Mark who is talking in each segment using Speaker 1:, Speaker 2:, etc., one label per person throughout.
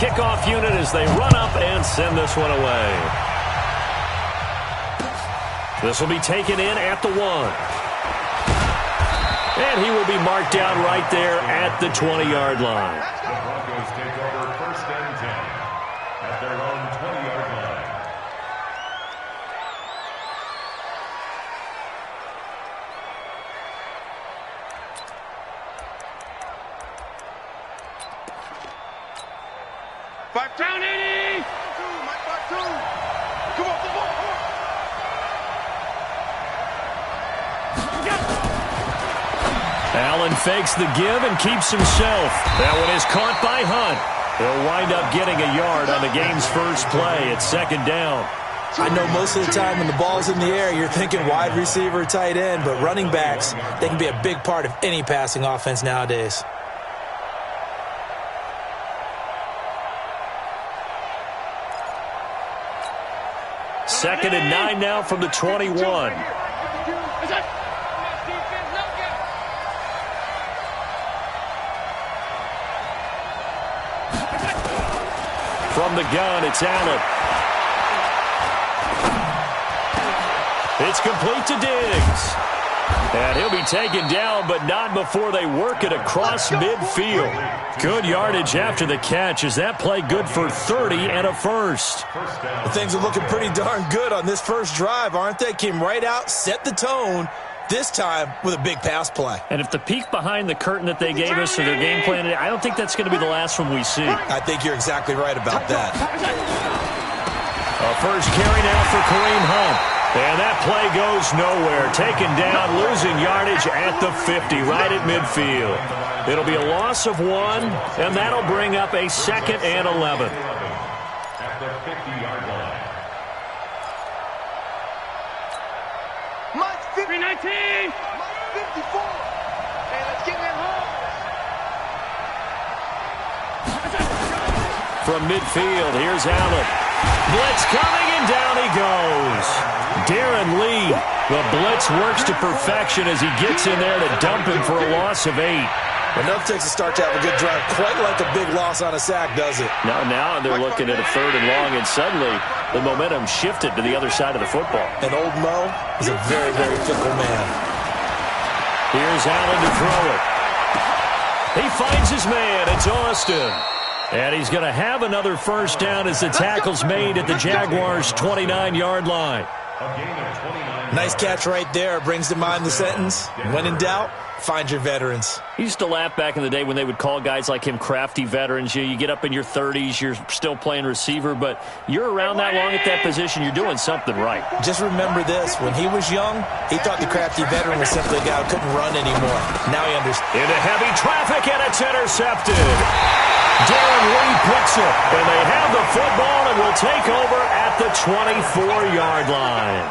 Speaker 1: Kickoff unit as they run up and send this one away. This will be taken in at the 1. And he will be marked down right there at the 20-yard line.
Speaker 2: The Broncos take over 1st and 10 at their own 20-yard line.
Speaker 3: Five down, 80! Come on, come on!
Speaker 1: Allen fakes the give and keeps himself. That one is caught by Hunt. He'll wind up getting a yard on the game's first play. It's 2nd down.
Speaker 4: I know most of the time when the ball's in the air, you're thinking wide receiver, tight end, but running backs, they can be a big part of any passing offense nowadays.
Speaker 1: Second and 9 now from the 21. From the gun, it's Allen. It's complete to Diggs. And he'll be taken down, but not before they work it across midfield. Good yardage after the catch. Is that play good for 30 and a first?
Speaker 4: Things are looking pretty darn good on this first drive, aren't they? Came right out, set the tone, this time with a big pass play.
Speaker 1: And if the peek behind the curtain that they gave us or their game plan, I don't think that's going to be the last one we see.
Speaker 4: I think you're exactly right about that.
Speaker 1: A first carry now for Kareem Hunt. And that play goes nowhere. Taken down, losing yardage at the 50, right at midfield. It'll be a loss of 1, and that'll bring up a 2nd and 11.
Speaker 2: At the 50-yard line.
Speaker 3: Mike 319! Mike 54! Hey, let's get that home!
Speaker 1: From midfield, here's Allen. Blitz coming, and down he goes. Darren Lee, the blitz works to perfection as he gets in there to dump him for a loss of 8.
Speaker 4: Enough takes a start to have a good drive, quite like a big loss on a sack, does it?
Speaker 1: Now they're looking at a 3rd and long, and suddenly the momentum shifted to the other side of the football.
Speaker 4: And old Mo is a very, very fickle man.
Speaker 1: Here's Allen to throw it. He finds his man. It's Austin. And he's going to have another first down as the tackle's made at the Jaguars' 29-yard line.
Speaker 4: Nice catch right there. Brings to mind the sentence, when in doubt, find your veterans.
Speaker 1: He used to laugh back in the day when they would call guys like him crafty veterans. You get up in your 30s, you're still playing receiver, but you're around that long at that position, you're doing something right.
Speaker 4: Just remember this. When he was young, he thought the crafty veteran was simply a guy who couldn't run anymore. Now he understands.
Speaker 1: Into heavy traffic, and it's intercepted. Darren Lee picks it, and they have the football and will take over at the 24-yard line.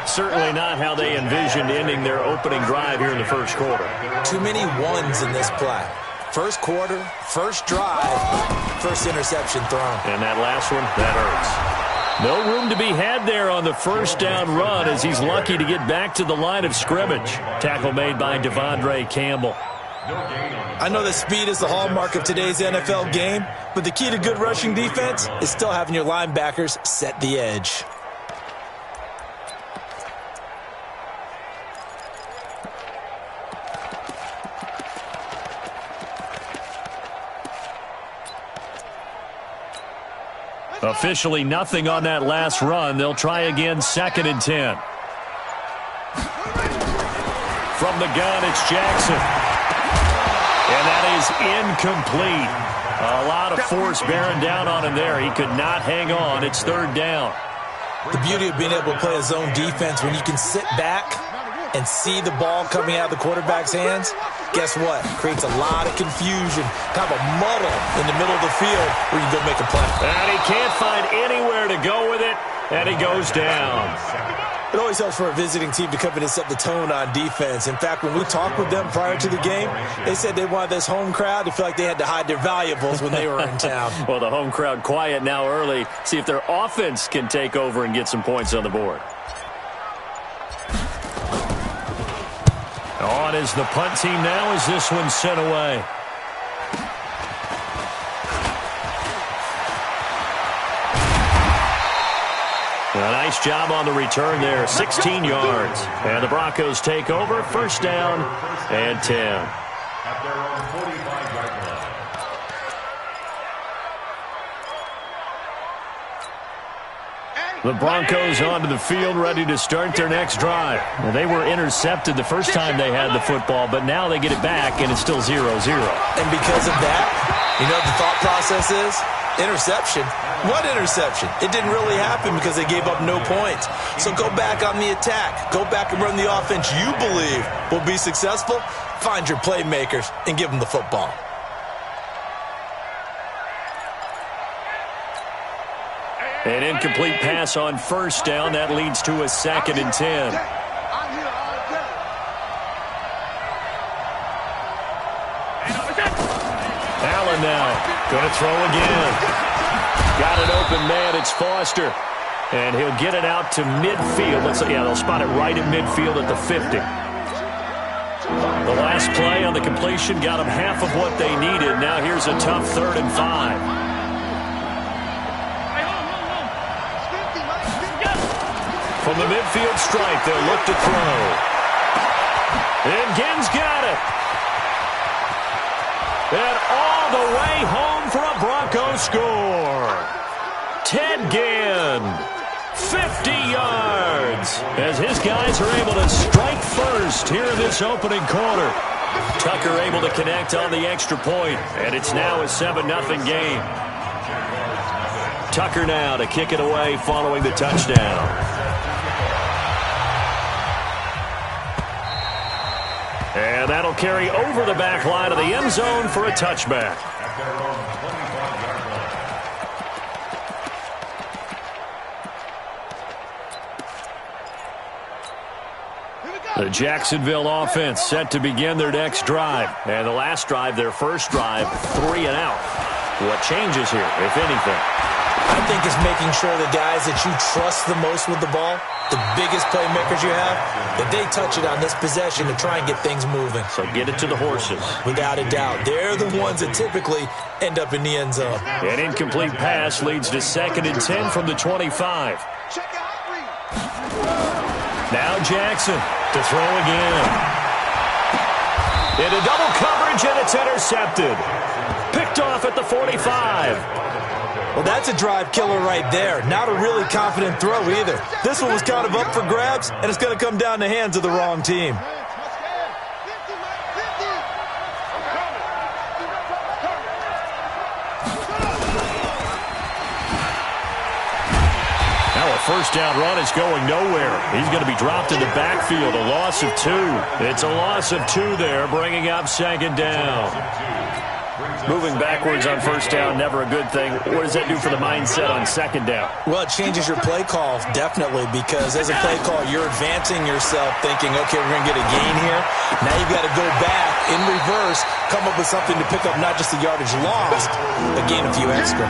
Speaker 1: Certainly not how they envisioned ending their opening drive here in the first quarter.
Speaker 4: Too many ones in this play. First quarter, first drive, first interception thrown.
Speaker 1: And that last one, that hurts. No room to be had there on the first down run as he's lucky to get back to the line of scrimmage. Tackle made by Devondre Campbell.
Speaker 4: I know that speed is the hallmark of today's NFL game, but the key to good rushing defense is still having your linebackers set the edge.
Speaker 1: Officially nothing on that last run. They'll try again, 2nd and 10. From the gun, it's Jackson. And that is incomplete. A lot of force bearing down on him there. He could not hang on. It's 3rd down.
Speaker 4: The beauty of being able to play a zone defense when you can sit back and see the ball coming out of the quarterback's hands, guess what? Creates a lot of confusion, kind of a muddle in the middle of the field where you go make a play.
Speaker 1: And he can't find anywhere to go with it, and he goes down.
Speaker 4: It always helps for a visiting team to come in and set the tone on defense. In fact, when we talked with them prior to the game, they said they wanted this home crowd to feel like they had to hide their valuables when they were in town.
Speaker 1: Well, the home crowd quiet now early. See if their offense can take over and get some points on the board. On is the punt team now as this one's sent away. A nice job on the return there, 16 yards. And the Broncos take over, first down and 10.
Speaker 2: At their own 45-yard line.
Speaker 1: The Broncos onto the field, ready to start their next drive. Now, they were intercepted the first time they had the football, but now they get it back, and it's still 0-0.
Speaker 4: And because of that, you know what the thought process is? Interception. What interception? It didn't really happen because they gave up no points. So go back on the attack. Go back and run the offense you believe will be successful. Find your playmakers and give them the football.
Speaker 1: An incomplete pass on first down. That leads to a 2nd and 10. Allen now going to throw again. Got an open man. It's Foster. And he'll get it out to midfield. They'll spot it right at midfield at the 50. The last play on the completion got them half of what they needed. Now here's a tough 3rd and 5. From the midfield stripe, they'll look to throw. And Ginn's got it. And all the way home for a Broncos score. Ted Ginn, 50 yards. As his guys are able to strike first here in this opening quarter. Tucker able to connect on the extra point, and it's now a 7-0 game. Tucker now to kick it away following the touchdown. And that'll carry over the back line of the end zone for a touchback. The Jacksonville offense set to begin their next drive. And the last drive, their first drive, 3 and out. What changes here, if anything?
Speaker 4: I think it's making sure the guys that you trust the most with the ball, the biggest playmakers you have, that they touch it on this possession to try and get things moving.
Speaker 1: So get it to the horses.
Speaker 4: Without a doubt. They're the ones that typically end up in the end zone.
Speaker 1: An incomplete pass leads to 2nd and 10 from the 25. Now Jackson to throw again. Into double coverage, and it's intercepted. Picked off at the 45.
Speaker 4: Well, that's a drive killer right there. Not a really confident throw either. This one was kind of up for grabs, and it's going to come down the hands of the wrong team.
Speaker 1: Now a first down run is going nowhere. He's going to be dropped in the backfield. A loss of 2. It's a loss of 2 there, bringing up 2nd down. Moving backwards on first down, never a good thing. What does that do for the mindset on 2nd down?
Speaker 4: Well, it changes your play call, definitely, because as a play call, you're advancing yourself thinking, okay, we're going to get a gain here. Now you've got to go back in reverse, come up with something to pick up not just the yardage lost, but gain a few extra.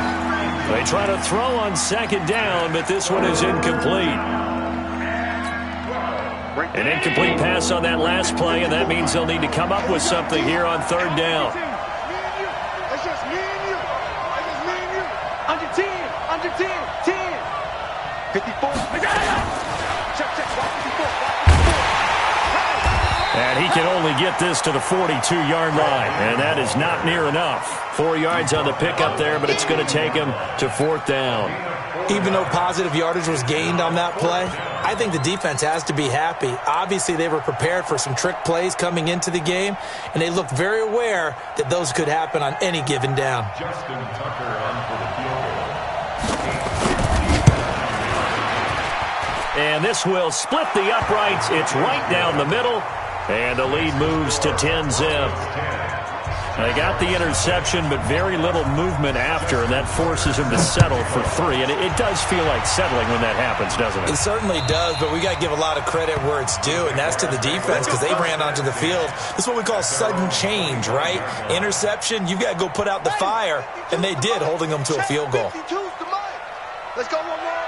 Speaker 1: They try to throw on 2nd down, but this one is incomplete. An incomplete pass on that last play, and that means they'll need to come up with something here on 3rd down.
Speaker 3: Under 10, 54.
Speaker 1: And he can only get this to the 42-yard line, and that is not near enough. 4 yards on the pickup there, but it's going to take him to 4th down.
Speaker 4: Even though positive yardage was gained on that play, I think the defense has to be happy. Obviously, they were prepared for some trick plays coming into the game, and they looked very aware that those could happen on any given down.
Speaker 2: Justin Tucker on for the field goal.
Speaker 1: And this will split the uprights. It's right down the middle, and the lead moves to 10-zip. They got the interception, but very little movement after, and that forces him to settle for 3. And it does feel like settling when that happens, doesn't it?
Speaker 4: It certainly does, but we got to give a lot of credit where it's due, and that's to the defense because they ran onto the field. This is what we call sudden change, right? Interception, you've got to go put out the fire, and they did, holding them to a field goal.
Speaker 3: Let's go one more.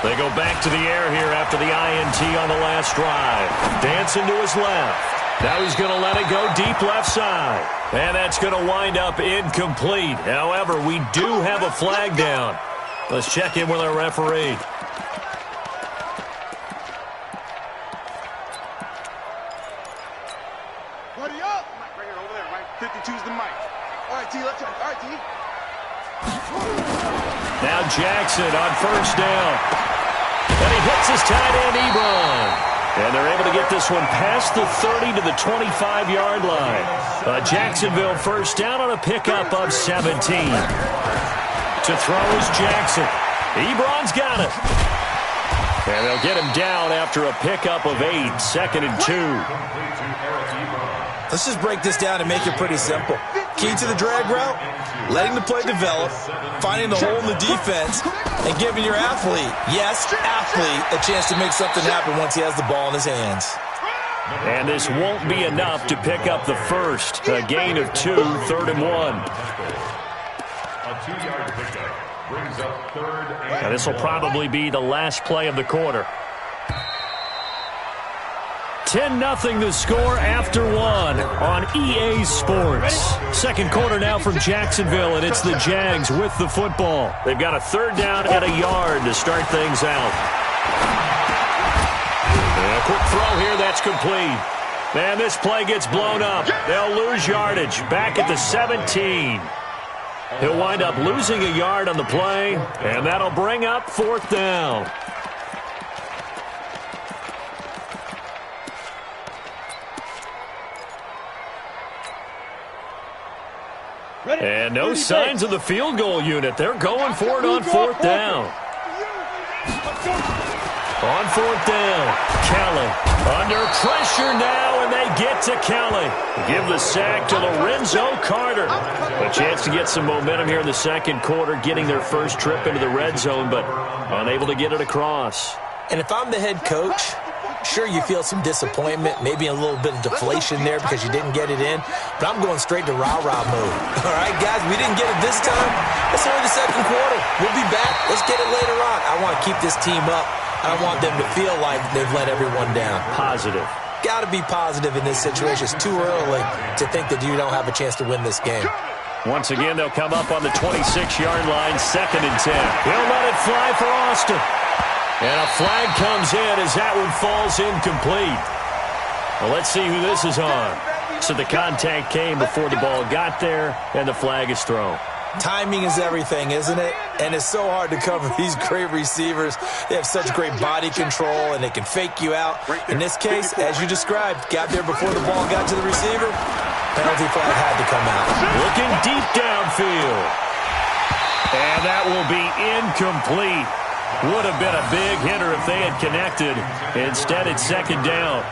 Speaker 1: They go back to the air here after the INT on the last drive. Dancing to his left. Now he's going to let it go deep left side. And that's going to wind up incomplete. However, we do have a flag down. Let's check in with our referee.
Speaker 3: Buddy up. Right here, over there, right? 52's the mic. All right, T, let's go. All right, T.
Speaker 1: Now Jackson on first down. And he hits his tight end, Ebron. And they're able to get this one past the 30 to the 25-yard line. Jacksonville first down on a pickup of 17. To throw is Jackson. Ebron's got it. And they'll get him down after a pickup of 8, 2nd and 2.
Speaker 4: Let's just break this down and make it pretty simple. Key to the drag route, letting the play develop, finding the hole in the defense, and giving your athlete, yes, athlete, a chance to make something happen once he has the ball in his hands.
Speaker 1: And this won't be enough to pick up the first. A gain of 2, 3rd and 1.
Speaker 2: A 2-yard pickup brings up 3rd and...
Speaker 1: Now this will probably be the last play of the quarter. 10-0 the score after 1 on EA Sports. Second quarter now from Jacksonville, and it's the Jags with the football. They've got a 3rd down and a yard to start things out. And a quick throw here, that's complete. And this play gets blown up. They'll lose yardage back at the 17. He'll wind up losing a yard on the play, and that'll bring up 4th down. And no signs of the field goal unit. They're going for it on 4th down. On 4th down, Kelly under pressure now, and they get to Kelly. Give the sack to Lorenzo Carter. A chance to get some momentum here in the second quarter, getting their first trip into the red zone, but unable to get it across.
Speaker 4: And if I'm the head coach, sure, you feel some disappointment, maybe a little bit of deflation there because you didn't get it in, but I'm going straight to rah-rah mode. All right, guys, we didn't get it this time. It's only the second quarter. We'll be back. Let's get it later on. I want to keep this team up. I don't want them to feel like they've let everyone down.
Speaker 1: Positive.
Speaker 4: Got to be positive in this situation. It's too early to think that you don't have a chance to win this game.
Speaker 1: Once again, they'll come up on the 26-yard line, 2nd and 10. He'll let it fly for Austin. And a flag comes in as that one falls incomplete. Well, let's see who this is on. So the contact came before the ball got there, and the flag is thrown.
Speaker 4: Timing is everything, isn't it? And it's so hard to cover these great receivers. They have such great body control, and they can fake you out. In this case, as you described, got there before the ball got to the receiver. Penalty flag had to come out.
Speaker 1: Looking deep downfield. And that will be incomplete. Would have been a big hitter if they had connected. Instead, it's 2nd down.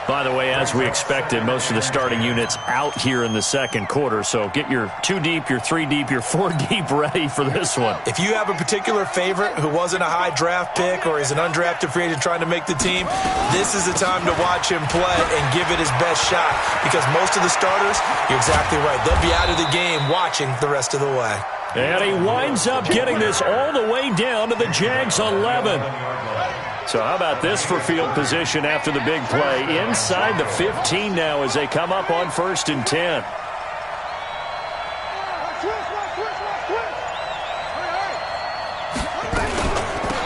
Speaker 1: By the way, as we expected, most of the starting units out here in the second quarter. So get your 2 deep, your 3 deep, your 4 deep ready for this one.
Speaker 4: If you have a particular favorite who wasn't a high draft pick or is an undrafted free agent trying to make the team, this is the time to watch him play and give it his best shot. Because most of the starters, you're exactly right, they'll be out of the game watching the rest of the way.
Speaker 1: And he winds up getting this all the way down to the Jags 11. So how about this for field position after the big play? Inside the 15 now as they come up on 1st and 10.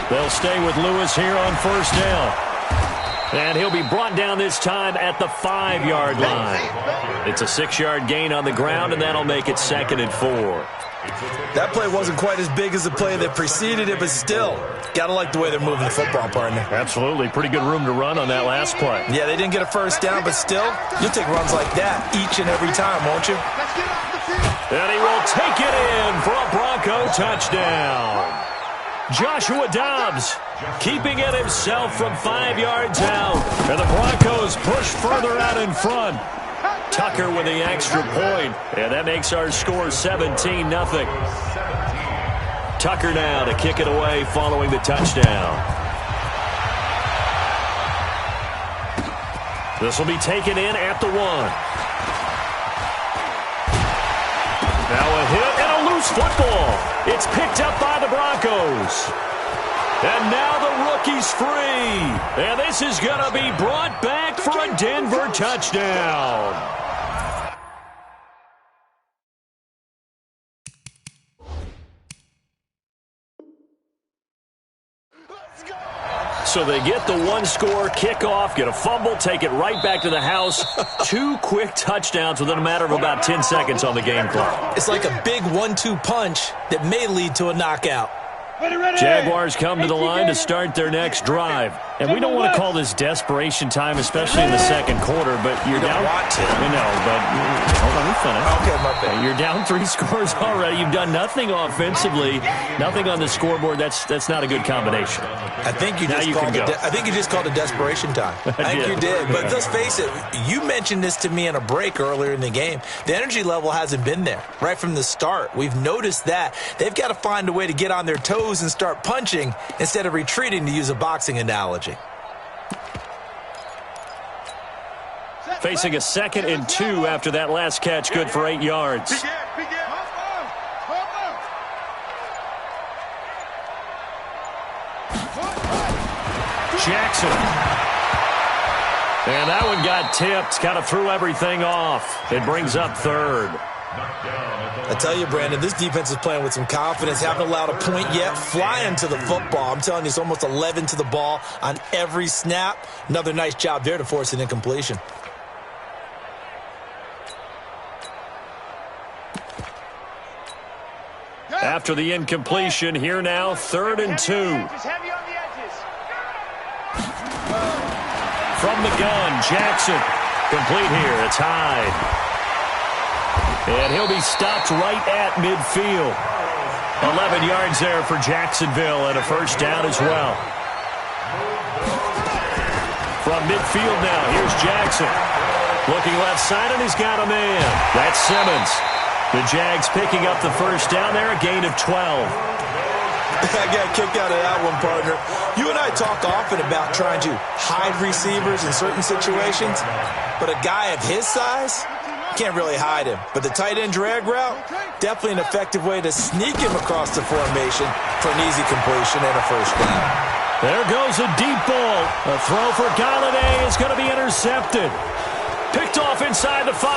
Speaker 1: They'll stay with Lewis here on 1st down. And he'll be brought down this time at the 5-yard line. It's a 6-yard gain on the ground, and that'll make it 2nd and 4.
Speaker 4: That play wasn't quite as big as the play that preceded it, but still, got to like the way they're moving the football, partner.
Speaker 1: Absolutely. Pretty good room to run on that last play.
Speaker 4: Yeah, they didn't get a first down, but still, you'll take runs like that each and every time, won't you?
Speaker 1: And he will take it in for a Bronco touchdown. Joshua Dobbs keeping it himself from 5 yards out. And the Broncos push further out in front. Tucker with the extra point, and that makes our score 17-0. Tucker now to kick it away following the touchdown. This will be taken in at the 1. Now a hit and a loose football. It's picked up by the Broncos. And now the rookie's free. And this is going to be brought back for a Denver touchdown. So they get the one-score kickoff, get a fumble, take it right back to the house. 2 quick touchdowns within a matter of about 10 seconds on the game clock.
Speaker 4: It's like a big 1-2 punch that may lead to a knockout.
Speaker 1: Jaguars come to the line to start their next drive. And we don't want to call this desperation time, especially in the second quarter, but you're down.
Speaker 4: Want to.
Speaker 1: I know, but hold on, we finish.
Speaker 4: Okay, my bad.
Speaker 1: You're down 3 scores already. You've done nothing offensively, nothing on the scoreboard. That's not a good combination.
Speaker 4: I think you just called it desperation time. I think you did. But let's face it, you mentioned this to me in a break earlier in the game. The energy level hasn't been there right from the start. We've noticed that. They've got to find a way to get on their toes and start punching instead of retreating, to use a boxing analogy.
Speaker 1: Facing a 2nd and 2 after that last catch, good for 8 yards. Jackson. And that one got tipped, kind of threw everything off. It brings up 3rd.
Speaker 4: I tell you, Brandon, this defense is playing with some confidence. Haven't allowed a point yet. Flying to the football. I'm telling you, it's almost 11 to the ball on every snap. Another nice job there to force an incompletion.
Speaker 1: After the incompletion, here now, 3rd and 2. From the gun, Jackson. Complete here. It's Hyde. And he'll be stopped right at midfield. 11 yards there for Jacksonville and a first down as well. From midfield now, here's Jackson. Looking left side, and he's got a man. That's Simmons. The Jags picking up the first down there, a gain of 12.
Speaker 4: I got a kick out of that one, partner. You and I talk often about trying to hide receivers in certain situations, but a guy of his size, can't really hide him. But the tight end drag route, definitely an effective way to sneak him across the formation for an easy completion and a first down.
Speaker 1: There goes a deep ball. A throw for Galladay is going to be intercepted. Picked off inside the 5.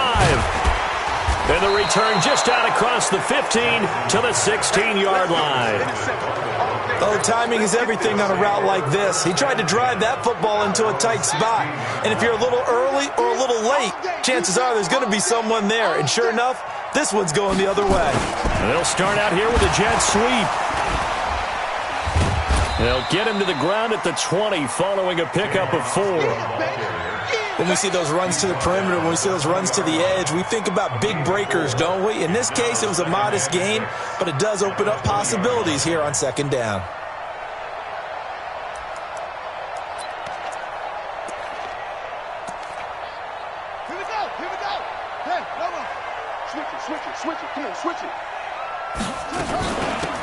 Speaker 1: And the return just out across the 15 to the 16-yard line.
Speaker 4: Oh, timing is everything on a route like this. He tried to drive that football into a tight spot. And if you're a little early or a little late, chances are there's going to be someone there. And sure enough, this one's going the other way.
Speaker 1: And they'll start out here with a jet sweep. They'll get him to the ground at the 20 following a pickup of 4.
Speaker 4: When we see those runs to the perimeter, when we see those runs to the edge, we think about big breakers, don't we? In this case, it was a modest gain, but it does open up possibilities here on 2nd down.
Speaker 3: Here we go. Hey, switch it. Come on, switch it.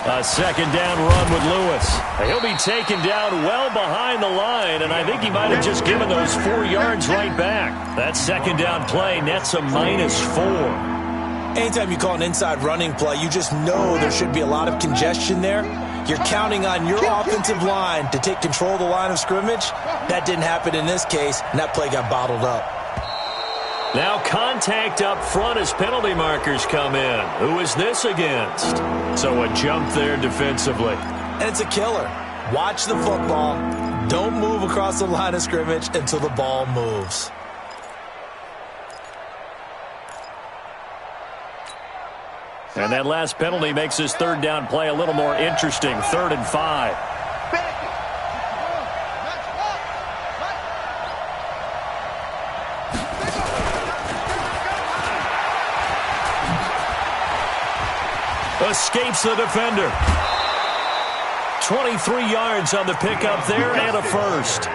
Speaker 1: A 2nd down run with Lewis. He'll be taken down well behind the line, and I think he might have just given those 4 yards right back. That 2nd down play nets a -4.
Speaker 4: Anytime you call an inside running play, you just know there should be a lot of congestion there. You're counting on your offensive line to take control of the line of scrimmage. That didn't happen in this case, and that play got bottled up.
Speaker 1: Now contact up front as penalty markers come in. Who is this against? So a jump there defensively.
Speaker 4: And it's a killer. Watch the football. Don't move across the line of scrimmage until the ball moves.
Speaker 1: And that last penalty makes his 3rd down play a little more interesting. 3rd and 5. Escapes the defender. 23 yards on the pickup there and a first.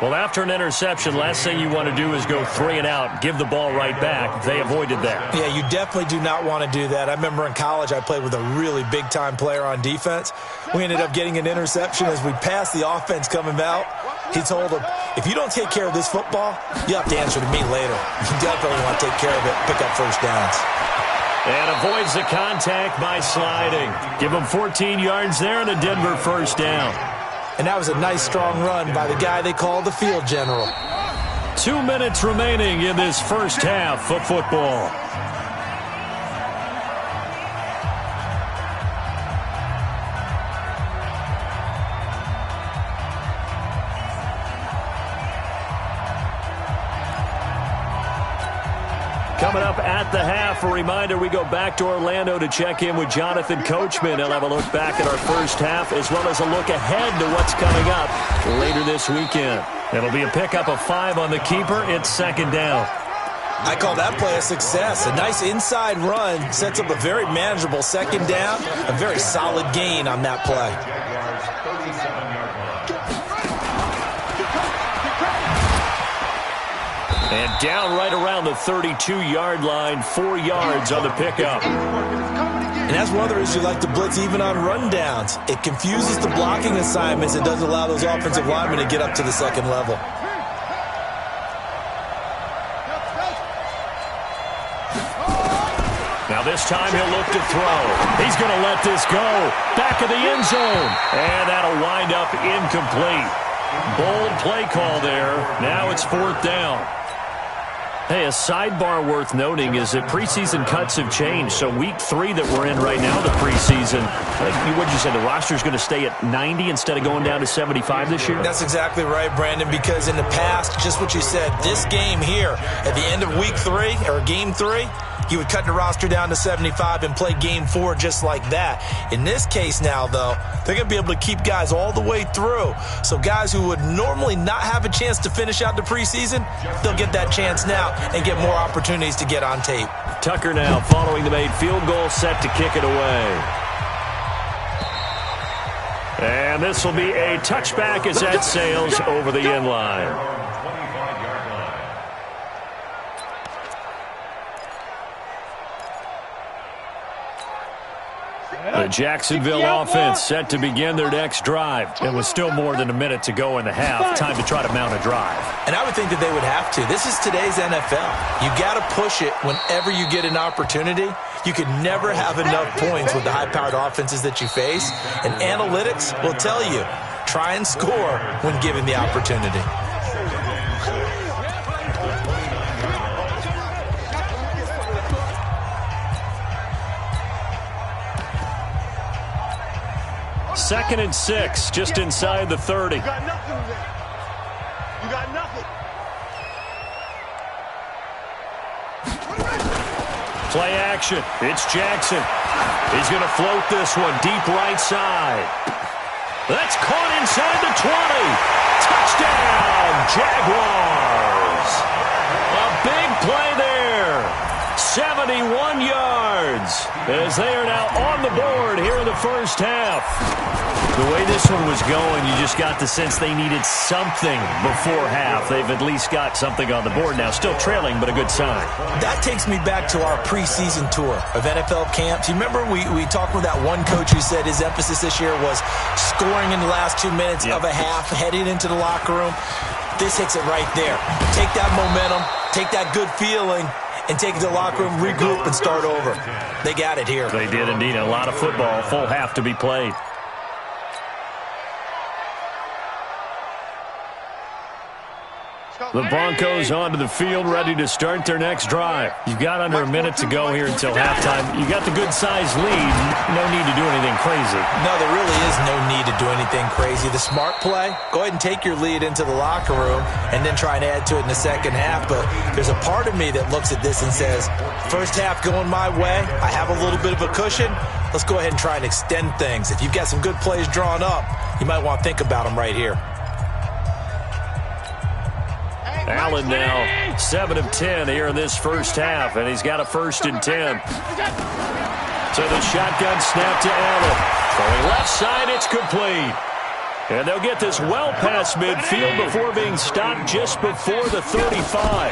Speaker 1: Well, after an interception, last thing you want to do is go 3 and out, give the ball right back. They avoided that.
Speaker 4: Yeah, you definitely do not want to do that. I remember in college I played with a really big-time player on defense. We ended up getting an interception as we passed the offense coming out. He told him, if you don't take care of this football, you have to answer to me later. You definitely want to take care of it, pick up first downs.
Speaker 1: And avoids the contact by sliding. Give him 14 yards there and a Denver first down.
Speaker 4: And that was a nice, strong run by the guy they call the field general.
Speaker 1: 2 minutes remaining in this first half of football. coming up at the half. A reminder, we go back to Orlando to check in with Jonathan Coachman. He'll have a look back at our first half as well as a look ahead to what's coming up later this weekend. It'll be a pickup of 5 on the keeper. It's second down.
Speaker 4: I call that play a success. A nice inside run sets up a very manageable second down. A very solid gain on that play.
Speaker 2: Jaguars 37-yard line.
Speaker 1: And down right around the 32-yard line, 4 yards on the pickup.
Speaker 4: And that's one of the reasons you like to blitz even on rundowns. It confuses the blocking assignments. It doesn't allow those offensive linemen to get up to the second level.
Speaker 1: Now this time he'll look to throw. He's going to let this go. Back of the end zone. And that'll wind up incomplete. Bold play call there. Now it's 4th down. Hey, a sidebar worth noting is that preseason cuts have changed. So week 3 that we're in right now, the preseason, what did you say, the roster's going to stay at 90 instead of going down to 75 this year?
Speaker 4: That's exactly right, Brandon, because in the past, just what you said, this game here, at the end of week 3, or game 3, you would cut the roster down to 75 and play game 4 just like that. In this case now, though, they're going to be able to keep guys all the way through. So guys who would normally not have a chance to finish out the preseason, they'll get that chance now and get more opportunities to get on tape.
Speaker 1: Tucker now following the made field goal, set to kick it away. And this will be a touchback as that sails over the end line. The Jacksonville offense set to begin their next drive. It was still more than a minute to go in the half. Time to try to mount a drive.
Speaker 4: And I would think that they would have to. This is today's NFL. You got to push it whenever you get an opportunity. You could never have enough points with the high-powered offenses that you face. And analytics will tell you, try and score when given the opportunity.
Speaker 1: Second and 6, just inside the 30.
Speaker 3: You got nothing there. You got nothing.
Speaker 1: Play action. It's Jackson. He's going to float this one deep right side. That's caught inside the 20. Touchdown, Jaguars. A big play there. 71 yards as they are now on the board here in the first half. The way this one was going, you just got the sense they needed something before half. They've at least got something on the board now. Still trailing, but a good sign.
Speaker 4: That takes me back to our preseason tour of NFL camps. You remember we talked with that one coach who said his emphasis this year was scoring in the last 2 minutes of a half, heading into the locker room. This hits it right there. Take that momentum, take that good feeling, and take it to the locker room, regroup, and start over. They got it here.
Speaker 1: They did indeed. A lot of football, full half to be played. The Broncos onto the field, ready to start their next drive. You've got under a minute to go here until halftime. You got the good-sized lead. No need to do anything crazy.
Speaker 4: No, there really is no need to do anything crazy. The smart play, go ahead and take your lead into the locker room and then try and add to it in the second half. But there's a part of me that looks at this and says, first half going my way, I have a little bit of a cushion. Let's go ahead and try and extend things. If you've got some good plays drawn up, you might want to think about them right here.
Speaker 1: Allen now 7 of 10 here in this first half, and he's got a 1st and 10. So the shotgun snap to Allen. Going left side, it's complete. And they'll get this well past midfield before being stopped just before the 35.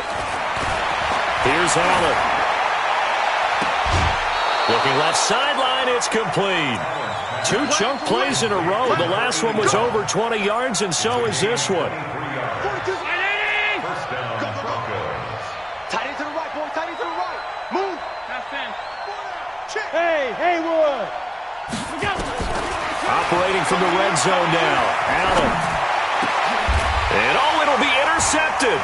Speaker 1: Here's Allen. Looking left sideline, it's complete. 2 chunk plays in a row. The last one was over 20 yards, and so is this one.
Speaker 3: Hey, Haywood!
Speaker 1: Operating from the red zone now. Allen. And it'll be intercepted.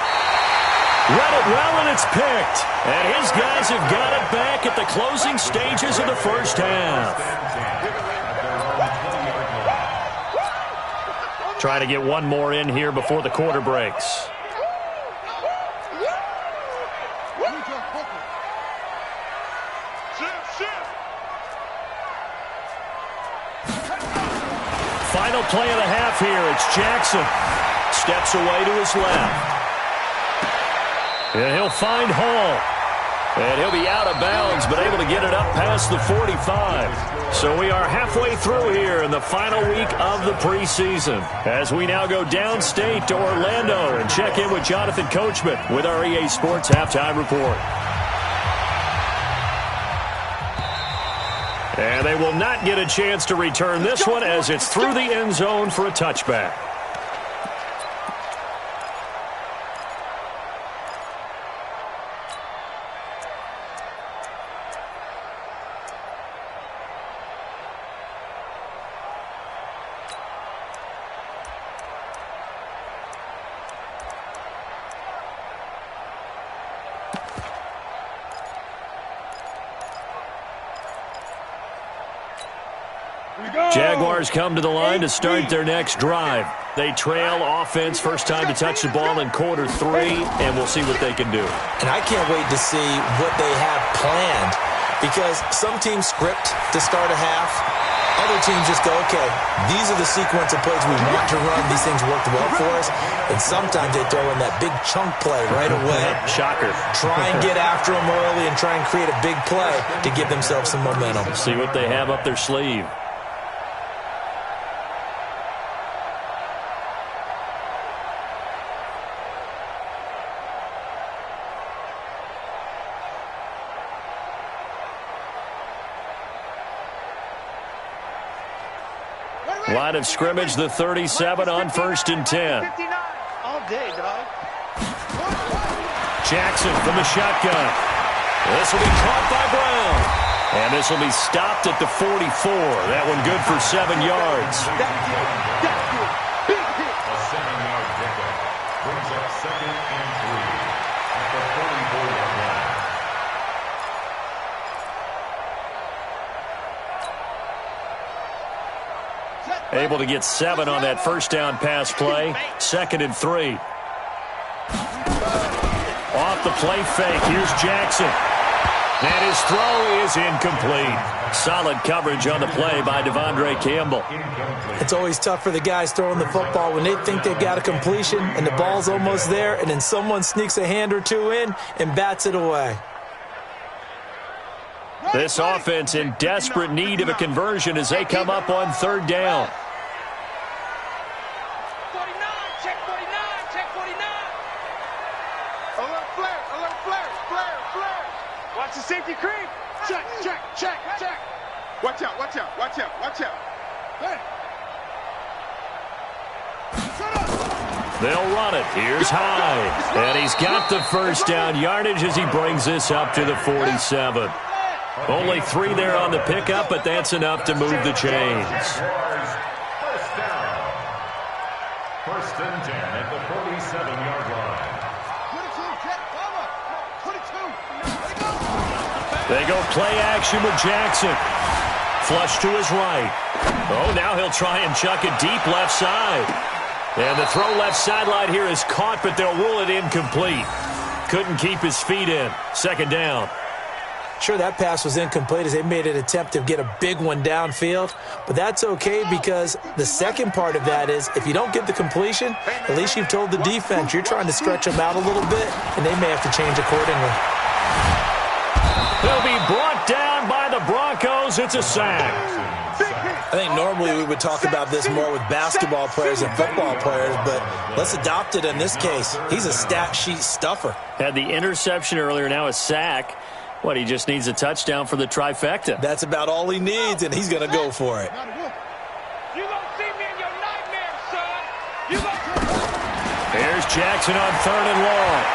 Speaker 1: Read it well, and it's picked. And his guys have got it back at the closing stages of the first half. Trying to get one more in here before the quarter breaks. final play of the half here. It's Jackson. Steps away to his left. And he'll find Hall. And he'll be out of bounds, but able to get it up past the 45. So we are halfway through here in the final week of the preseason, as we now go downstate to Orlando and check in with Jonathan Coachman with our EA Sports Halftime Report. And they will not get a chance to return this one as it's through the end zone for a touchback. Jaguars come to the line to start their next drive. They trail offense, first time to touch the ball in quarter 3, and we'll see what they can do.
Speaker 4: And I can't wait to see what they have planned, because some teams script to start a half. Other teams just go, okay, these are the sequence of plays we want to run. These things worked well for us. And sometimes they throw in that big chunk play right away.
Speaker 1: Shocker.
Speaker 4: Try and get after them early and try and create a big play to give themselves some momentum.
Speaker 1: See what they have up their sleeve. Line of scrimmage, the 37 on 1st and 10.
Speaker 3: All day, dog.
Speaker 1: Jackson from the shotgun. This will be caught by Brown. And this will be stopped at the 44. That one good for 7 yards.
Speaker 3: That's good. Big hit.
Speaker 2: A 7-yard pickup brings up 2nd and 3 at the 44-yard line.
Speaker 1: Able to get 7 on that first down pass play. 2nd and 3. Off the play fake. Here's Jackson. And his throw is incomplete. Solid coverage on the play by Devondre Campbell.
Speaker 4: It's always tough for the guys throwing the football when they think they've got a completion and the ball's almost there, and then someone sneaks a hand or two in and bats it away.
Speaker 1: This offense in desperate need of a conversion as they come up on 3rd down.
Speaker 3: 49, check 49, check 49. Alert flare. Watch the safety creep. Check. Watch out. Hey.
Speaker 1: They'll run it. Here's Hyde. And he's got the first down yardage as he brings this up to the 47. Only 3 there on the pickup, but that's enough to move the chains.
Speaker 2: First down. 1st and 10 at the 47-yard line.
Speaker 3: 22.
Speaker 1: They go play action with Jackson. Flush to his right. Oh, now he'll try and chuck it deep left side. And the throw left sideline here is caught, but they'll rule it incomplete. Couldn't keep his feet in. 2nd down.
Speaker 4: Sure, that pass was incomplete as they made an attempt to get a big one downfield, but that's okay because the second part of that is if you don't get the completion, at least you've told the defense you're trying to stretch them out a little bit, and they may have to change accordingly.
Speaker 1: He'll be brought down by the Broncos. It's a sack.
Speaker 4: I think normally we would talk about this more with basketball players and football players, but let's adopt it in this case. He's a stat sheet stuffer.
Speaker 1: Had the interception earlier, now a sack. What, he just needs a touchdown for the trifecta.
Speaker 4: That's about all he needs, and he's going to go for it.
Speaker 3: You gonna see me in your nightmares, son.
Speaker 1: Here's Jackson on 3rd and long.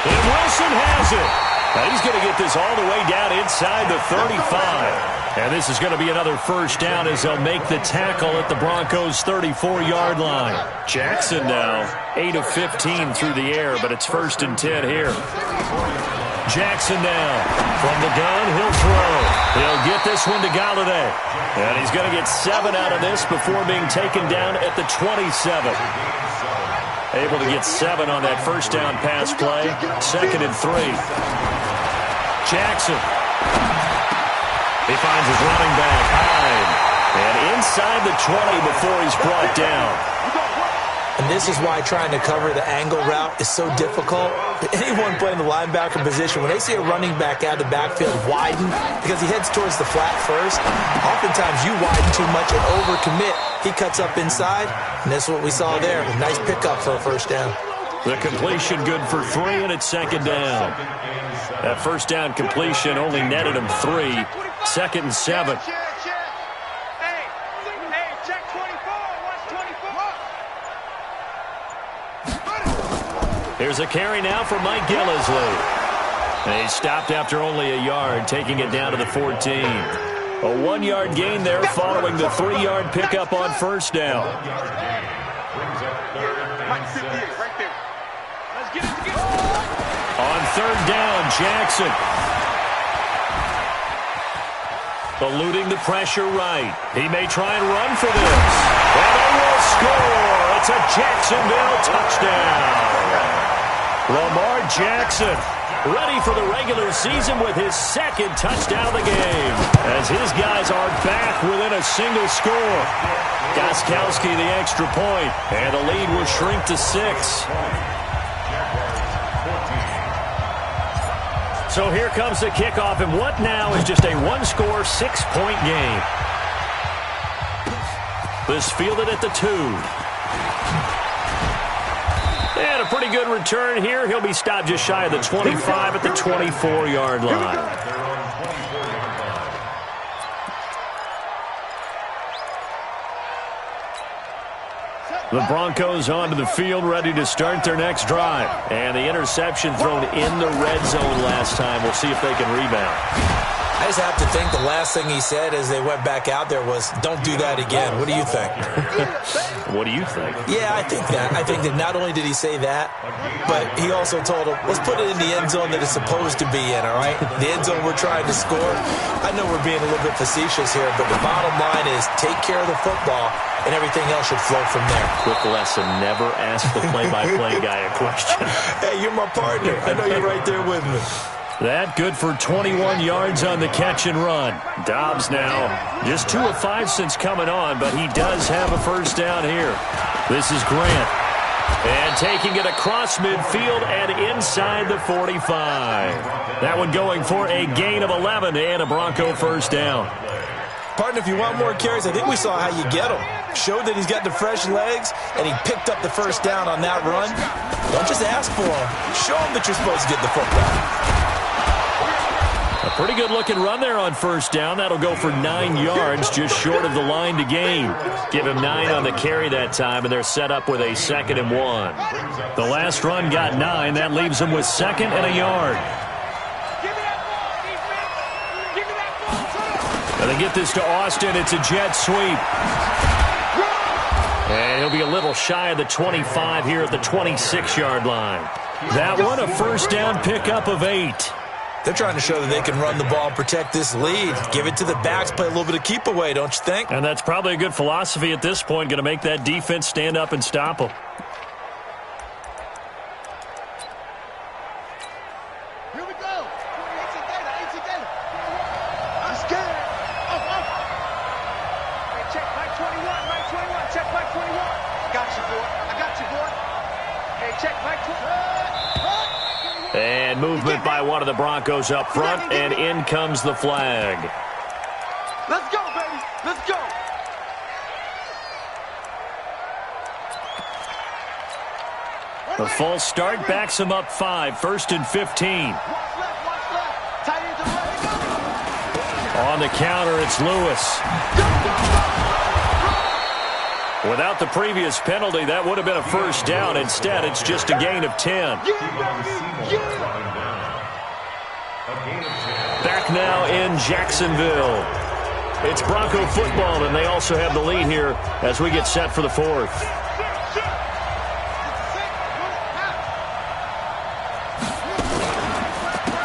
Speaker 1: And Wilson has it. Now he's going to get this all the way down inside the 35. And this is going to be another first down as they'll make the tackle at the Broncos' 34-yard line. Jackson now 8 of 15 through the air, but it's 1st and 10 here. Jackson now from the gun, he'll throw. He'll get this one to Galladay. And he's going to get 7 out of this before being taken down at the 27. Able to get 7 on that first down pass play. 2nd and 3. Jackson. He finds his running back, Hyde. And inside the 20 before he's brought down.
Speaker 4: And this is why trying to cover the angle route is so difficult. Anyone playing the linebacker position, when they see a running back out of the backfield widen because he heads towards the flat first, oftentimes you widen too much and overcommit. He cuts up inside, and that's what we saw there. A nice pickup for a first down.
Speaker 1: The completion good for 3, and it's second down. That first down completion only netted him 3. 2nd and 7. Here's a carry now for Mike Gillisley. And he stopped after only a yard, taking it down to the 14. A 1-yard gain there following the 3-yard pickup on first down. On third down, Jackson. Eluding the pressure right. He may try and run for this. And they will score. It's a Jacksonville touchdown. Lamar Jackson ready for the regular season with his 2nd touchdown of the game as his guys are back within a single score. Gostkowski the extra point, and the lead will shrink to 6. So here comes the kickoff, and what now is just a 1-score, 6-point game. This fielded at the 2. And a pretty good return here. He'll be stopped just shy of the 25 at the 24-yard line. The Broncos onto the field, ready to start their next drive. And the interception thrown in the red zone last time. We'll see if they can rebound.
Speaker 4: I just have to think the last thing he said as they went back out there was, don't do that again. What do you think?
Speaker 1: What do you think?
Speaker 4: Yeah, I think that. I think that not only did he say that, but he also told him, let's put it in the end zone that it's supposed to be in, all right? The end zone we're trying to score. I know we're being a little bit facetious here, but the bottom line is take care of the football, and everything else should flow from there.
Speaker 1: Quick lesson, never ask the play-by-play guy a question.
Speaker 4: Hey, you're my partner. I know you're right there with me.
Speaker 1: That good for 21 yards on the catch and run. Dobbs now just 2 of 5 since coming on, but he does have a first down here. This is Grant. And taking it across midfield and inside the 45. That one going for a gain of 11 and a Bronco first down.
Speaker 4: Partner, if you want more carries, I think we saw how you get him. Showed that he's got the fresh legs, and he picked up the first down on that run. Don't just ask for him. Show him that you're supposed to get the football.
Speaker 1: A pretty good-looking run there on first down. That'll go for 9 yards, just short of the line to gain. Give him 9 on the carry that time, and they're set up with a 2nd and 1. The last run got 9. That leaves them with 2nd and a yard. And they get this to Austin. It's a jet sweep. And he'll be a little shy of the 25 here at the 26-yard line. That one, a first down pickup of 8.
Speaker 4: They're trying to show that they can run the ball and protect this lead. Give it to the backs, play a little bit of keep away, don't you think?
Speaker 1: And that's probably a good philosophy at this point, going to make that defense stand up and stop them.
Speaker 3: Here we go. 18 Gator. I'm scared.
Speaker 5: Hey, check Mike 21. Check Mike 21. I got you, boy. Hey, check Mike 21.
Speaker 1: And movement by one of the Broncos up front, and in comes the flag.
Speaker 3: Let's go, baby. Let's go.
Speaker 1: The false start backs him up 5, 1st and 15. On the counter, it's Lewis. Without the previous penalty, that would have been a first down. Instead, it's just a gain of 10. Back now in Jacksonville. It's Bronco football, and they also have the lead here as we get set for the 4th.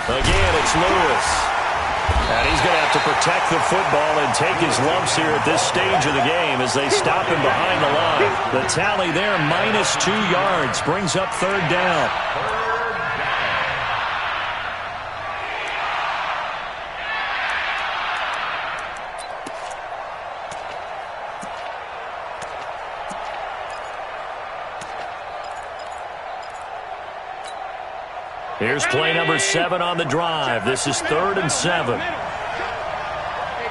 Speaker 1: Again, it's Lewis. And he's going to have to protect the football and take his lumps here at this stage of the game as they stop him behind the line. The tally there, -2 yards, brings up 3rd down. Here's play number 7 on the drive. This is 3rd and 7.
Speaker 5: Hey,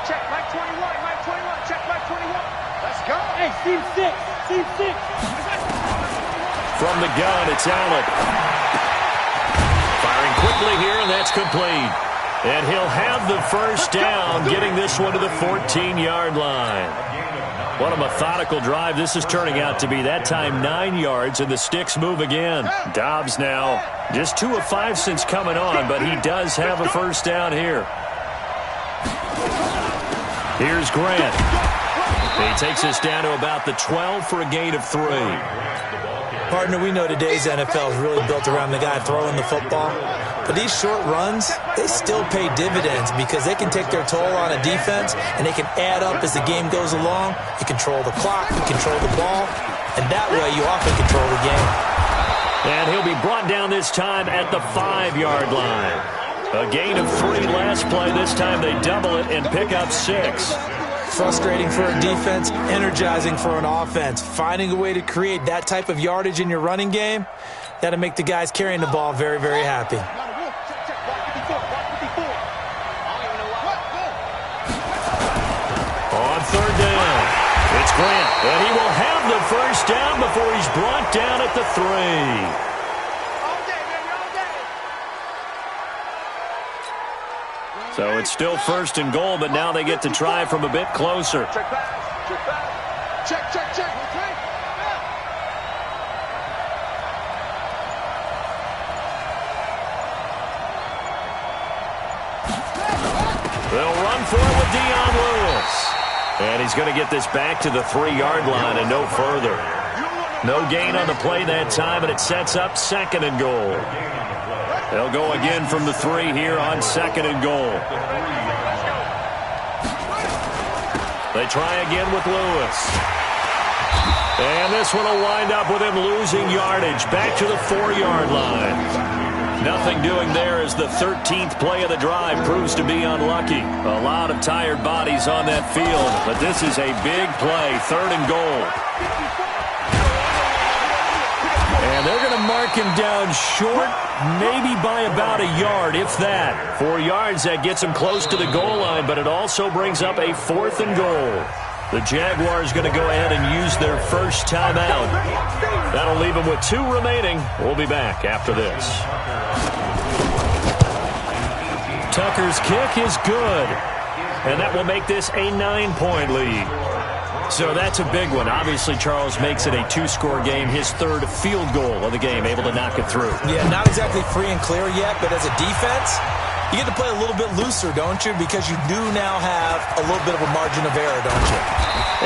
Speaker 5: check Mike 21. Mike 21. Check Mike 21.
Speaker 3: Let's go.
Speaker 5: Hey, Steve 6. Steve 6.
Speaker 1: From the gun, it's Allen. Firing quickly here, and that's complete. And he'll have the first down, getting this one to the 14-yard line. What a methodical drive this is turning out to be. That time 9 yards, and the sticks move again. Dobbs now just 2 of 5 since coming on, but he does have a first down here. Here's Grant. He takes us down to about the 12 for a gain of 3.
Speaker 4: Partner, we know today's NFL is really built around the guy throwing the football. But these short runs, they still pay dividends because they can take their toll on a defense and they can add up as the game goes along. You control the clock, you control the ball, and that way you often control the game.
Speaker 1: And he'll be brought down this time at the 5-yard line. A gain of 3 last play. This time they double it and pick up 6.
Speaker 4: Frustrating for a defense, energizing for an offense. Finding a way to create that type of yardage in your running game, that'll make the guys carrying the ball very, very happy.
Speaker 1: On 3rd down, it's Grant, and he will have the first down before he's brought down at the 3. So it's still 1st and goal, but now they get to try from a bit closer.
Speaker 5: Check back. Check back.
Speaker 3: Check, check, check. Okay.
Speaker 1: They'll run for it with Dion Lewis. And he's going to get this back to the 3-yard line and no further. No gain on the play that time, and it sets up 2nd and goal. They'll go again from the 3 here on 2nd and goal. They try again with Lewis. And this one will wind up with him losing yardage back to the 4-yard line. Nothing doing there as the 13th play of the drive proves to be unlucky. A lot of tired bodies on that field, but this is a big play, 3rd and goal. And they're going to mark him down short, maybe by about a yard, if that. 4 yards, that gets him close to the goal line, but it also brings up a 4th and goal. The Jaguars going to go ahead and use their first timeout. That'll leave them with 2 remaining. We'll be back after this. Tucker's kick is good, and that will make this a 9-point lead. So that's a big one. Obviously, Charles makes it a 2-score game, his 3rd field goal of the game, able to knock it through.
Speaker 4: Yeah, not exactly free and clear yet, but as a defense, you get to play a little bit looser, don't you? Because you do now have a little bit of a margin of error, don't you?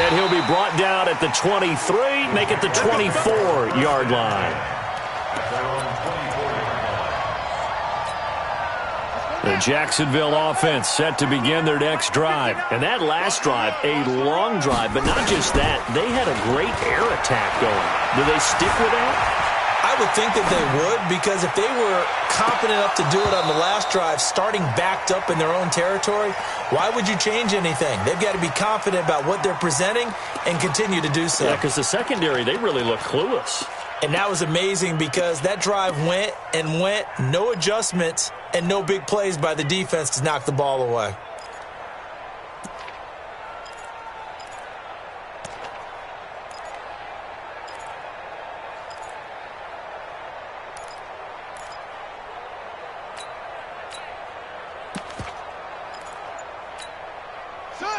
Speaker 1: And he'll be brought down at the 23, make it the 24-yard line. The Jacksonville offense set to begin their next drive. And that last drive, a long drive, but not just that. They had a great air attack going. Do they stick with that?
Speaker 4: I would think that they would, because if they were confident enough to do it on the last drive, starting backed up in their own territory, why would you change anything? They've got to be confident about what they're presenting and continue to do so.
Speaker 1: Yeah, because the secondary, they really look clueless.
Speaker 4: And that was amazing because that drive went and went, no adjustments and no big plays by the defense to knock the ball away.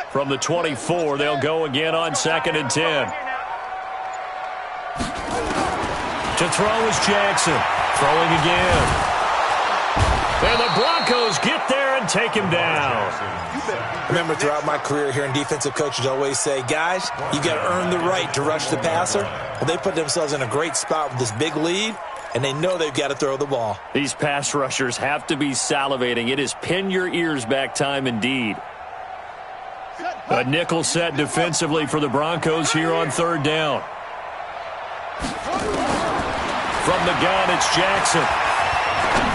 Speaker 1: From the 24, they'll go again on 2nd and 10. To throw is Jackson. Throwing again. And the Broncos get there and take him down.
Speaker 4: I remember throughout my career hearing defensive coaches always say, guys, you got to earn the right to rush the passer. Well, they put themselves in a great spot with this big lead, and they know they've got to throw the ball.
Speaker 1: These pass rushers have to be salivating. It is pin your ears back time indeed. A nickel set defensively for the Broncos here on 3rd down. From the gun, it's Jackson.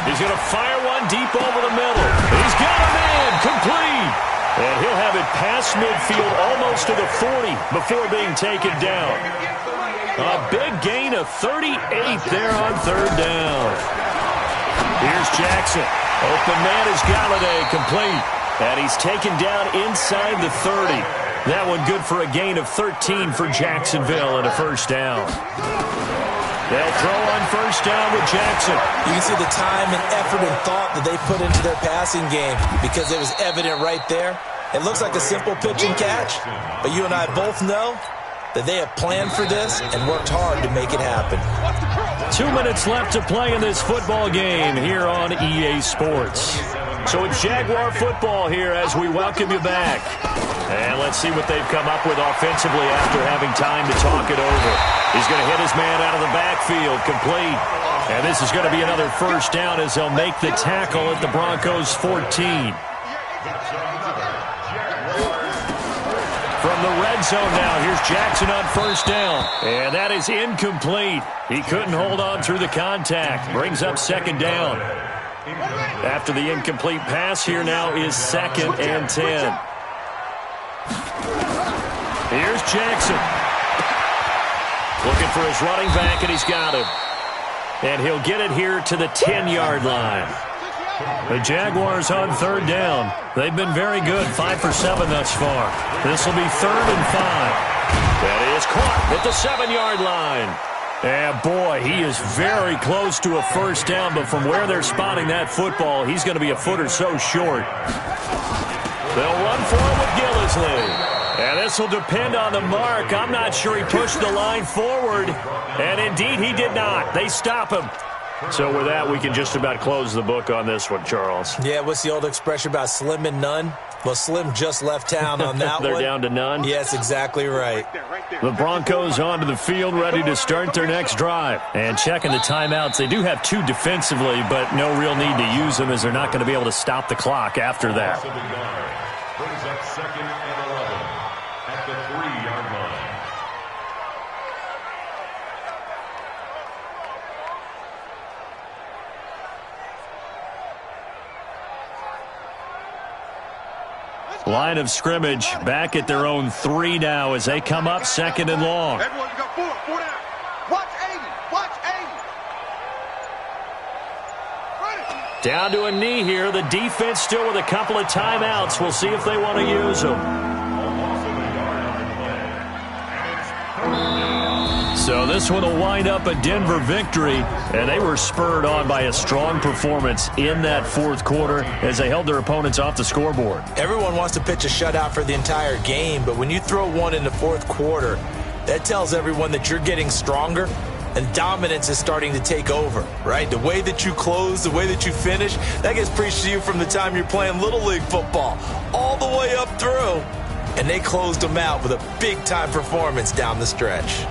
Speaker 1: He's going to fire one deep over the middle. He's got a man, complete. And he'll have it past midfield almost to the 40 before being taken down. A big gain of 38 there on 3rd down. Here's Jackson. Open man is Galladay, complete. And he's taken down inside the 30. That one good for a gain of 13 for Jacksonville and a first down. They'll throw on first down with Jackson.
Speaker 4: You can see the time and effort and thought that they put into their passing game because it was evident right there. It looks like a simple pitch and catch, but you and I both know that they have planned for this and worked hard to make it happen.
Speaker 1: 2 minutes left to play in this football game here on EA Sports. So it's Jaguar football here as we welcome you back. And let's see what they've come up with offensively after having time to talk it over. He's going to hit his man out of the backfield, complete. And this is going to be another first down as they'll make the tackle at the Broncos 14. From the red zone now, here's Jackson on first down. And that is incomplete. He couldn't hold on through the contact. Brings up second down. After the incomplete pass, here now is 2nd and 10. Here's Jackson. Looking for his running back, and he's got him. And he'll get it here to the 10-yard line. The Jaguars on third down. They've been very good, 5 for 7 thus far. This will be 3rd and 5. That is caught at the 7-yard line. And boy, he is very close to a first down, but from where they're spotting that football, he's going to be a foot or so short. They'll run for it with Gillisley. And this will depend on the mark. I'm not sure he pushed the line forward. And indeed, he did not. They stop him. So with that, we can just about close the book on this one, Charles.
Speaker 4: Yeah, what's the old expression about slim and none? Well, Slim just left town on that
Speaker 1: They're
Speaker 4: one.
Speaker 1: down to none?
Speaker 4: Yes, exactly right.
Speaker 1: The Broncos onto the field, ready to start their next drive. And checking the timeouts, they do have 2 defensively, but no real need to use them as they're not going to be able to stop the clock after that.
Speaker 2: Brings up 2nd and 11 at the 3-yard line.
Speaker 1: Line of scrimmage back at their own 3 now as they come up 2nd and long.
Speaker 3: Everyone, you got 4 down. Watch 80. Watch 80.
Speaker 1: Down to a knee here. The defense still with a couple of timeouts. We'll see if they want to use them. So this one will wind up a Denver victory, and they were spurred on by a strong performance in that 4th quarter as they held their opponents off the scoreboard.
Speaker 4: Everyone wants to pitch a shutout for the entire game, but when you throw one in the 4th quarter, that tells everyone that you're getting stronger and dominance is starting to take over, right? The way that you close, the way that you finish, that gets preached to you from the time you're playing Little League football all the way up through. And they closed them out with a big-time performance down the stretch.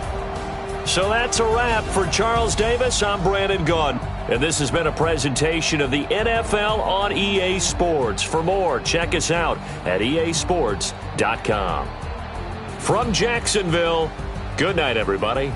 Speaker 1: So that's a wrap for Charles Davis. I'm Brandon Gunn, and this has been a presentation of the NFL on EA Sports. For more, check us out at easports.com. From Jacksonville, good night, everybody.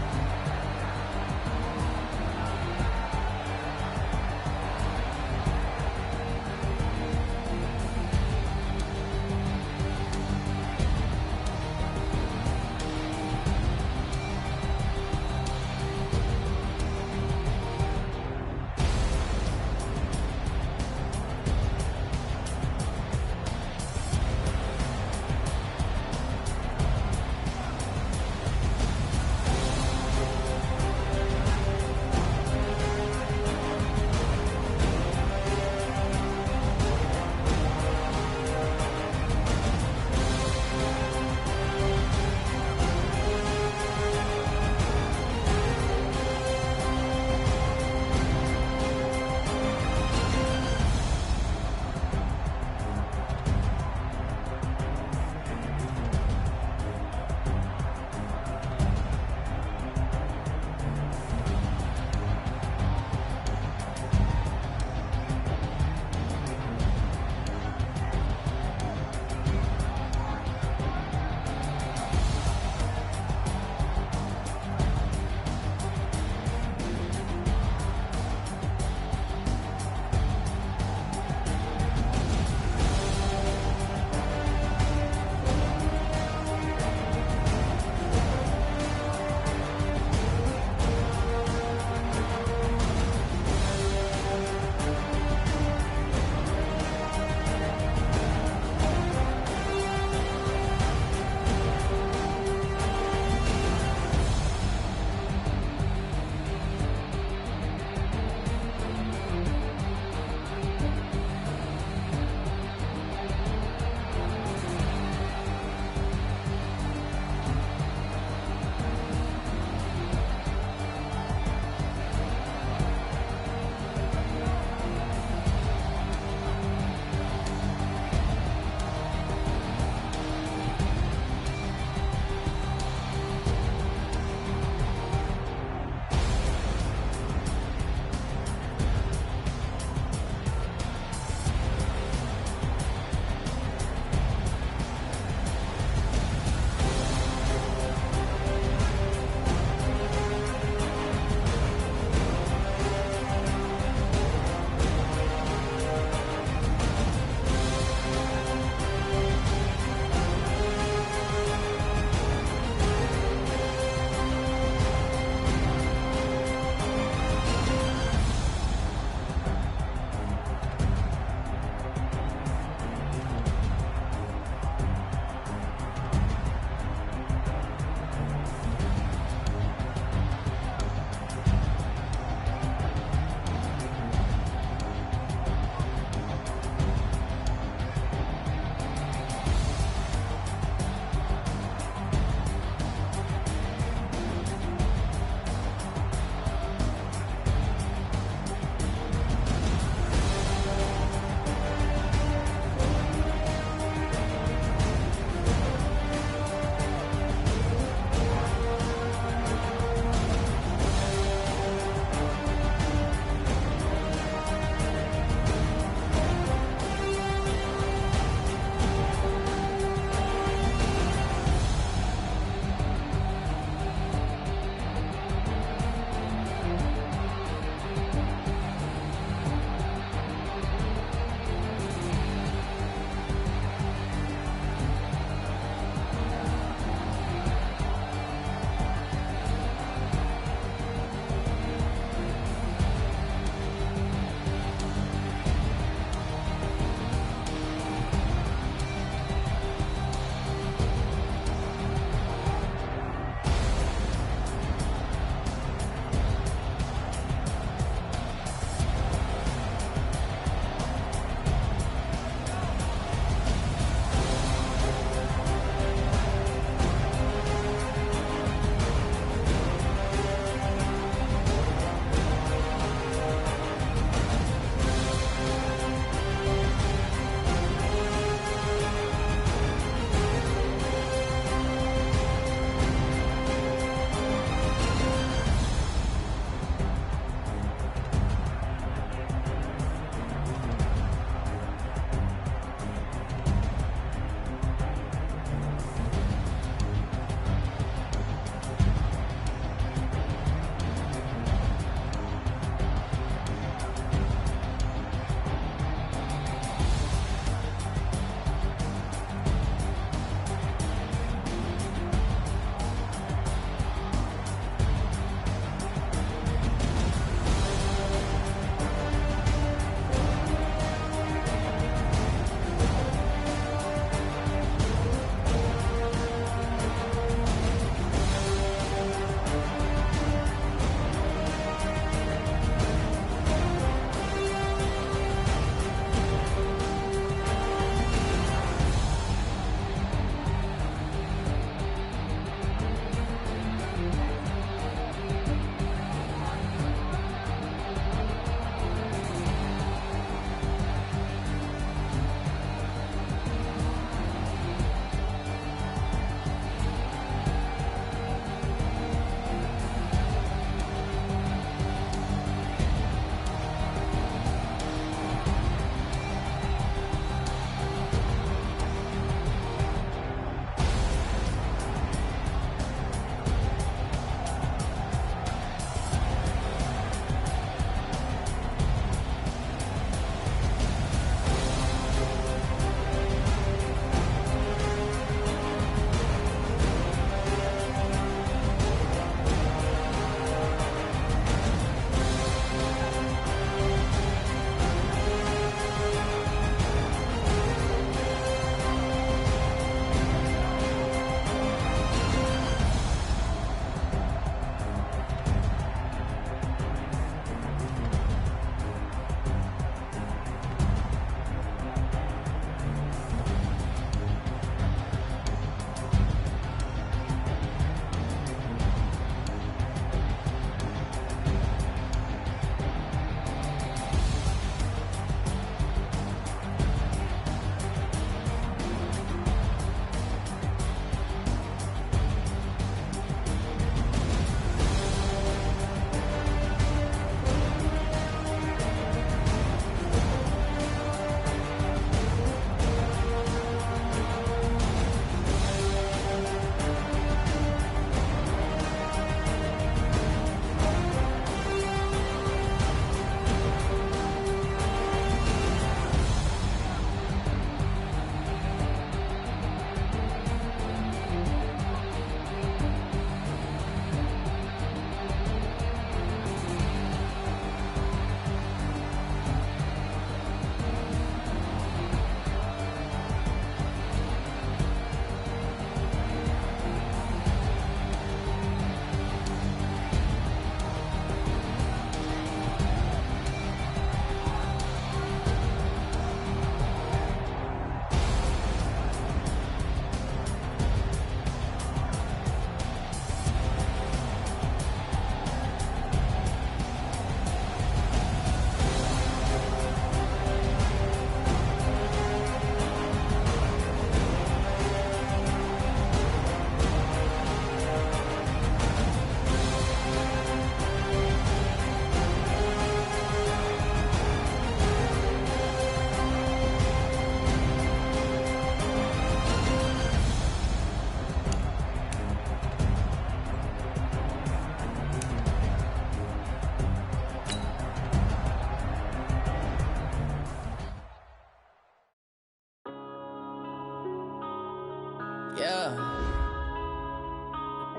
Speaker 6: Yeah.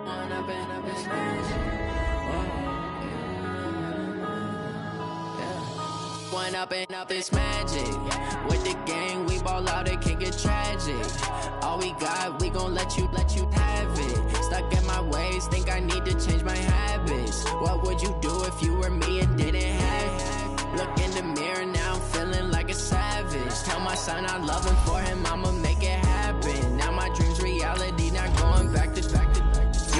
Speaker 6: Wind up in this magic. Wind up this magic. With the gang, we ball out, it can get tragic. All we got, we gon' let you have it. Stuck in my ways, think I need to change my habits. What would you do if you were me and didn't have it? Look in the mirror, now I'm feeling like a savage. Tell my son I love him, for him I'ma make it happen. Now my dream's reality, not going back to. You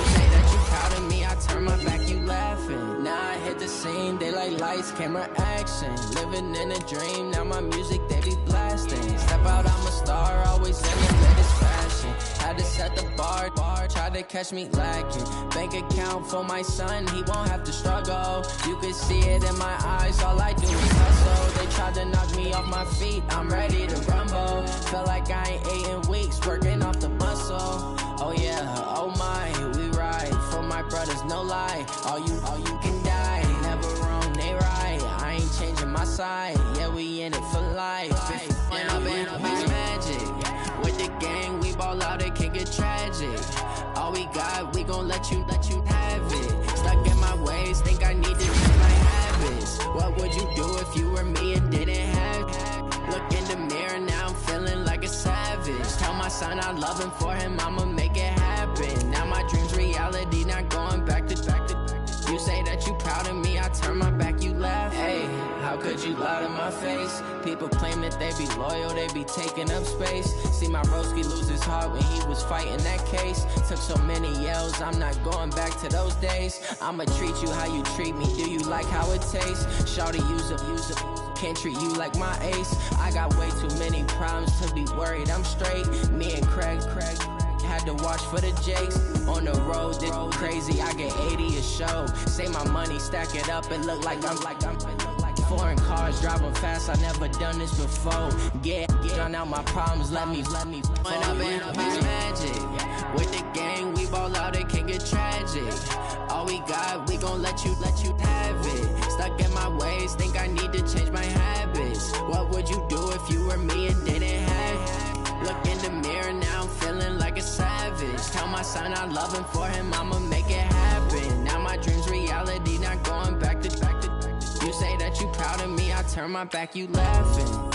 Speaker 6: say that you proud of me, I turn my back, you laughing. Now I hit the scene, they like lights, camera, action. Living in a dream, now my music they be blasting. Step out, I'm a star, always in the latest fashion. Had to set the bar, try to catch me lacking. Bank account for my son, he won't have to struggle. You can see it in my eyes, all I do is hustle. They tried to knock me off my feet, I'm ready to rumble. Feel like I ain't ate in weeks, working off the muscle. Oh yeah, oh my, we ride for my brothers, no lie. All you can die, never wrong, they right. I ain't changing my side, yeah, we in it for life. Wind up this magic. With the gang, we ball out, it can get tragic. All we got, we gon' let you have it. Stuck in my ways, think I need to change my habits. What would you do if you were me and didn't have it? Look in the mirror, now I'm feeling like a savage. Tell my son I love him, for him I'ma make it happen. Now my dream's reality, not going back to. You say that you proud of me, I turn my back, you laugh. Hey, how could you lie to my face? People claim that they be loyal, they be taking up space. See my broski lose his heart when he was fighting that case. Took so many yells, I'm not going back to those days. I'ma treat you how you treat me, do you like how it tastes? Shawty, use it, can't treat you like my ace. I got way too many problems to be worried, I'm straight. Me and Craig had to watch for the Jakes. On the road, this crazy, I get 80 a show. Say my money, stack it up, it look like I'm foreign cars, driving fast, I never done this before. Drown out my problems, let me wind up this magic. With the gang, we ball out, it can get tragic. All we got, we gon' let you have it. Stuck in my ways, think I need to change my habits. What would you do if you were me and didn't have it? Look in the mirror, now I'm feeling like a savage. Tell my son I love him, for him I'ma make it happen. Now my dream's reality, not going back to. You say that you proud of me, I turn my back, you laughing.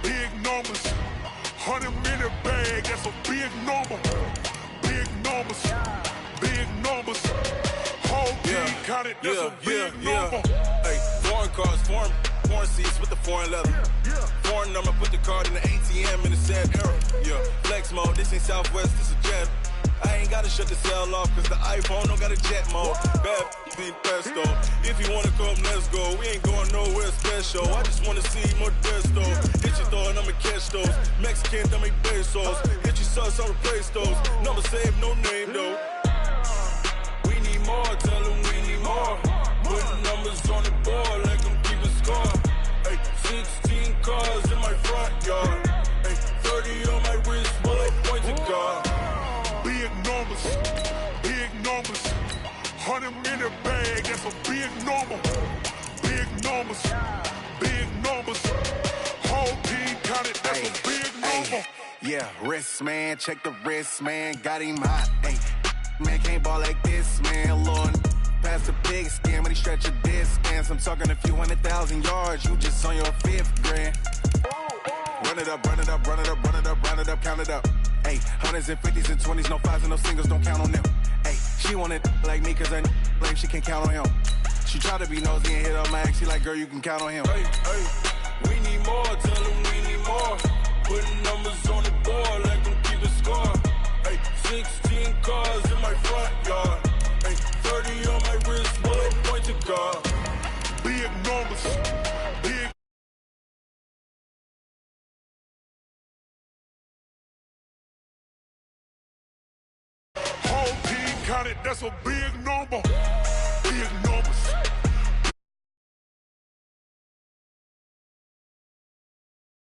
Speaker 3: Big numbers, 100-minute bag, that's a big number. Big numbers, whole team counted, that's a big number.
Speaker 7: Hey, foreign cars, foreign seats with the foreign leather. Foreign number, put the card in the ATM in the sad era. Yeah, flex mode, this ain't Southwest, this a jet. I ain't gotta shut the cell off, cause the iPhone don't got a jet mode. Bad be pesto. If you wanna come, let's go. We ain't going nowhere special. I just wanna see more Desto. Hit your throw and I'ma catch those. Mexican, don't make pesos. Hit your sauce, I'll replace those. Number saved, no name though. We need more, tell them we need more. Putting numbers on the board like I'm keeping score. Hey, 16 cars in my front yard. Hey, 30 on my wrist, bullet pointed car.
Speaker 3: Big numbers, 100-minute bag, that's a big number. Big numbers, whole team counted, that's a big number.
Speaker 8: Yeah, wrist man, check the wrist man, got him hot. Ay, man can't ball like this, man. Lord, past the big skin, when he stretch a distance. I'm talking a few 100,000 yards, you just on your 5th grand. Run it up, count it up. Ay, hundreds and 50s and 20s, no 5s and no singles, don't count on them. Ay, she want it like me, cause I blame she can't count on him. She try to be nosy and hit up my ex, she like, girl, you can count on him.
Speaker 7: Hey, we need more, tell them we need more. Putting numbers on the board like I'm keeping score. Hey, 16 cars in my front yard. Hey, 30 on my wrist, bullet pointed car.
Speaker 3: Big numbers,
Speaker 9: counted, that's a big number. Big number.